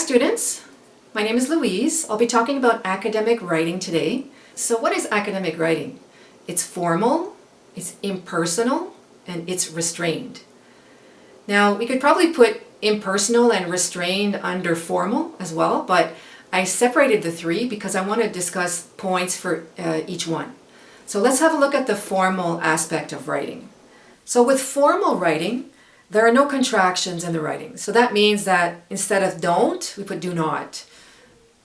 students, my name is Louise. I'll be talking about academic writing today. So what is academic writing? It's formal, it's impersonal, and it's restrained. Now we could probably put impersonal and restrained under formal as well, but I separated the three because I want to discuss points for each one. So let's have a look at the formal aspect of writing. So with formal writing, there are no contractions in the writing. So that means that instead of don't, we put do not.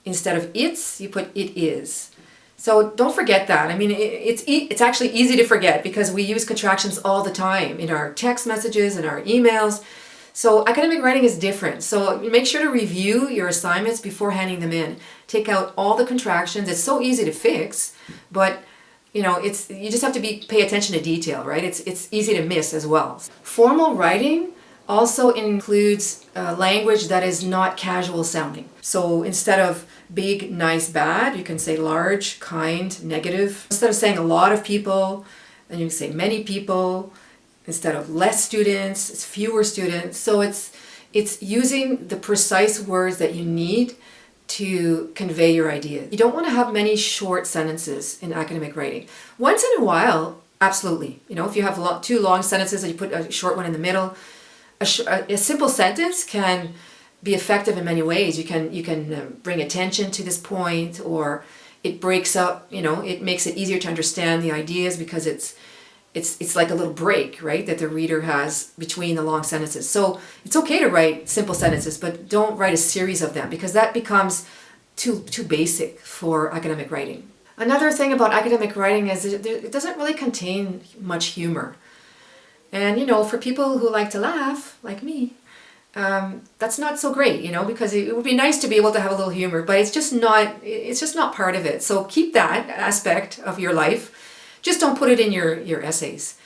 Instead of it's, you put it is. So don't forget that. I mean, it's actually easy to forget because we use contractions all the time in our text messages and our emails. So academic writing is different. So make sure to review your assignments before handing them in. Take out all the contractions. It's so easy to fix, but you just have to pay attention to detail, right? It's easy to miss as well. Formal writing also includes language that is not casual sounding. So instead of big, nice, bad, you can say large, kind, negative. Instead of saying a lot of people, then you can say many people. Instead of less students, it's fewer students. So it's using the precise words that you need to convey your ideas. You don't want to have many short sentences in academic writing. Once in a while, absolutely. If you have two long sentences and you put a short one in the middle, a simple sentence can be effective in many ways. You can bring attention to this point, or it breaks up. It makes it easier to understand the ideas because it's like a little break, right, that the reader has between the long sentences. So it's okay to write simple sentences, but don't write a series of them because that becomes too basic for academic writing. Another thing about academic writing is it doesn't really contain much humor. And for people who like to laugh, like me, that's not so great, because it would be nice to be able to have a little humor, but it's just not part of it. So keep that aspect of your life. Just don't put it in your essays.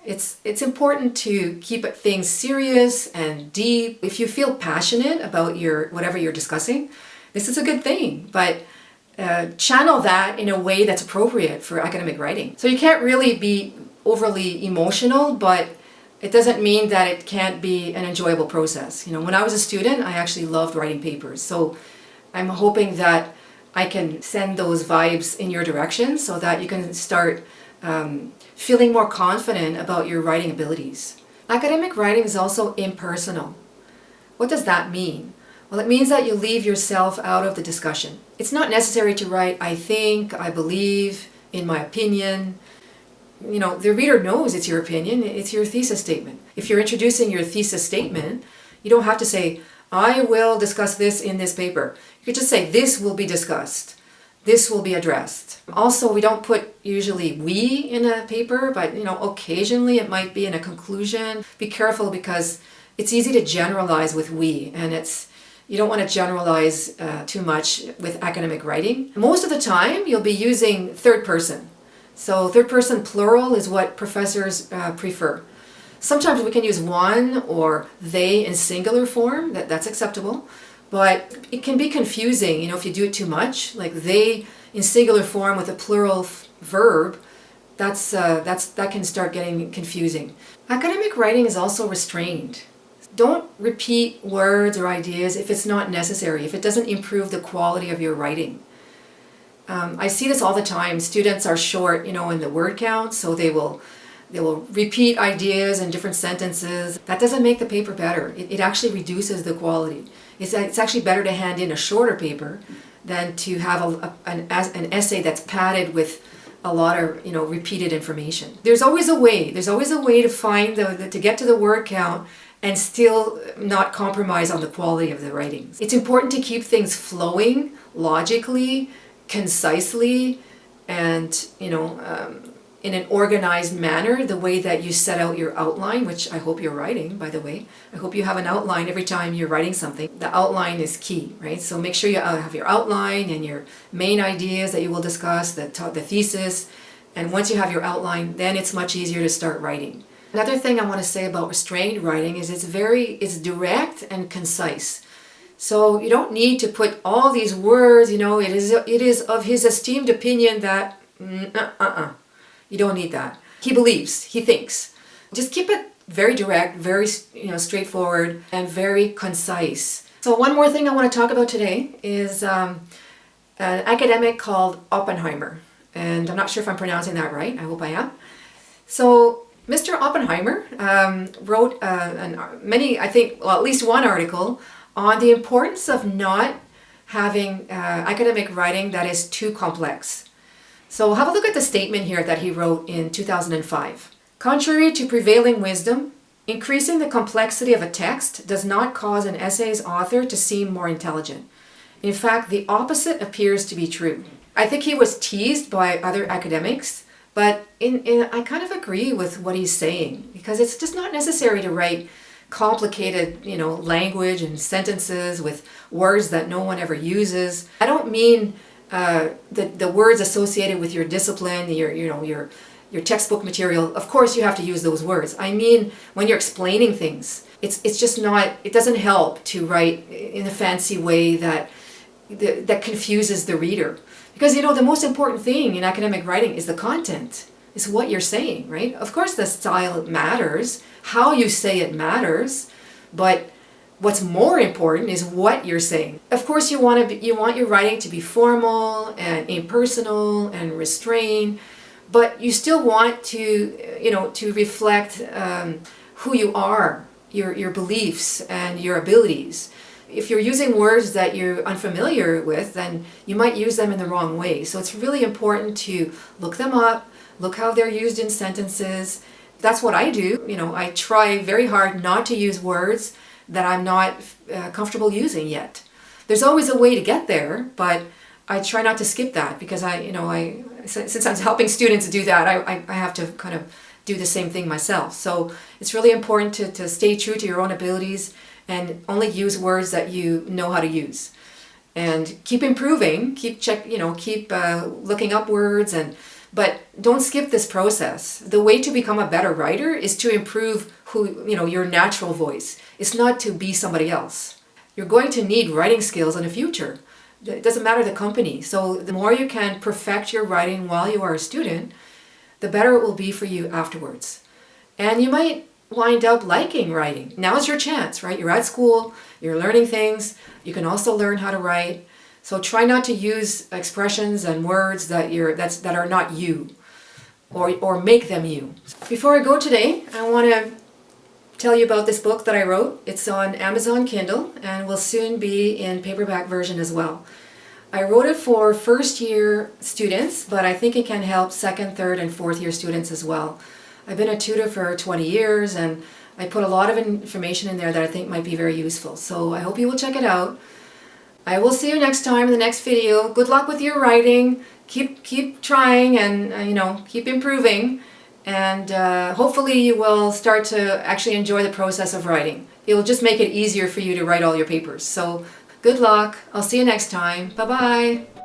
It's important to keep things serious and deep. If you feel passionate about whatever you're discussing, this is a good thing, but channel that in a way that's appropriate for academic writing. So you can't really be overly emotional, but it doesn't mean that it can't be an enjoyable process. When I was a student, I actually loved writing papers. So I'm hoping that I can send those vibes in your direction so that you can start feeling more confident about your writing abilities. Academic writing is also impersonal. What does that mean? Well, it means that you leave yourself out of the discussion. It's not necessary to write, I think, I believe, in my opinion. The reader knows it's your opinion, it's your thesis statement. If you're introducing your thesis statement, you don't have to say, I will discuss this in this paper. You could just say, this will be discussed. This will be addressed. Also, we don't put usually we in a paper, but occasionally it might be in a conclusion. Be careful because it's easy to generalize with we, and you don't want to generalize too much with academic writing. Most of the time, you'll be using third person. So third person plural is what professors prefer. Sometimes we can use one or they in singular form, that's acceptable. But it can be confusing, if you do it too much, like they in singular form with a plural verb, that can start getting confusing. Academic writing is also restrained. Don't repeat words or ideas if it's not necessary, if it doesn't improve the quality of your writing. I see this all the time. Students are short, in the word count, so they will repeat ideas in different sentences. That doesn't make the paper better. It actually reduces the quality. It's actually better to hand in a shorter paper than to have an essay that's padded with a lot of repeated information. There's always a way. There's always a way to find to get to the word count and still not compromise on the quality of the writings. It's important to keep things flowing logically, concisely, and in an organized manner, the way that you set out your outline, which I hope you're writing, by the way. I hope you have an outline every time you're writing something. The outline is key, right? So make sure you have your outline and your main ideas that you will discuss, the thesis, and once you have your outline, then it's much easier to start writing. Another thing I want to say about restrained writing is it's direct and concise. So you don't need to put all these words, it is of his esteemed opinion that, You don't need that. He believes, he thinks. Just keep it very direct, very straightforward, and very concise. So one more thing I want to talk about today is an academic called Oppenheimer. And I'm not sure if I'm pronouncing that right. I hope I am. So Mr. Oppenheimer wrote at least one article on the importance of not having academic writing that is too complex. So have a look at the statement here that he wrote in 2005. Contrary to prevailing wisdom, increasing the complexity of a text does not cause an essay's author to seem more intelligent. In fact, the opposite appears to be true. I think he was teased by other academics, but I kind of agree with what he's saying, because it's just not necessary to write complicated, language and sentences with words that no one ever uses. I don't mean the words associated with your discipline, your textbook material. Of course you have to use those words. I mean when you're explaining things, it's just not, it doesn't help to write in a fancy way that confuses the reader. Because the most important thing in academic writing is the content. It's what you're saying, right? Of course the style matters, how you say it matters, but what's more important is what you're saying. Of course you want your writing to be formal and impersonal and restrained, but you still want to reflect who you are, your beliefs and your abilities. If you're using words that you're unfamiliar with, then you might use them in the wrong way. So it's really important to look them up, look how they're used in sentences. That's what I do. I try very hard not to use words that I'm not comfortable using yet. There's always a way to get there, but I try not to skip that, because since I'm helping students do that, I have to kind of do the same thing myself. So it's really important to stay true to your own abilities and only use words that you know how to use. And keep improving, keep looking up words, but don't skip this process. The way to become a better writer is to improve your natural voice. It's not to be somebody else. You're going to need writing skills in the future. It doesn't matter the company. So the more you can perfect your writing while you are a student, the better it will be for you afterwards. And you might wind up liking writing. Now's your chance, right? You're at school, you're learning things. You can also learn how to write. So try not to use expressions and words that are not you, or make them you. Before I go today, I want to tell you about this book that I wrote. It's on Amazon Kindle and will soon be in paperback version as well. I wrote it for first year students, but I think it can help second, third, and fourth year students as well. I've been a tutor for 20 years and I put a lot of information in there that I think might be very useful. So I hope you will check it out. I will see you next time in the next video. Good luck with your writing. Keep trying and keep improving. And hopefully you will start to actually enjoy the process of writing. It will just make it easier for you to write all your papers. So good luck. I'll see you next time. Bye-bye.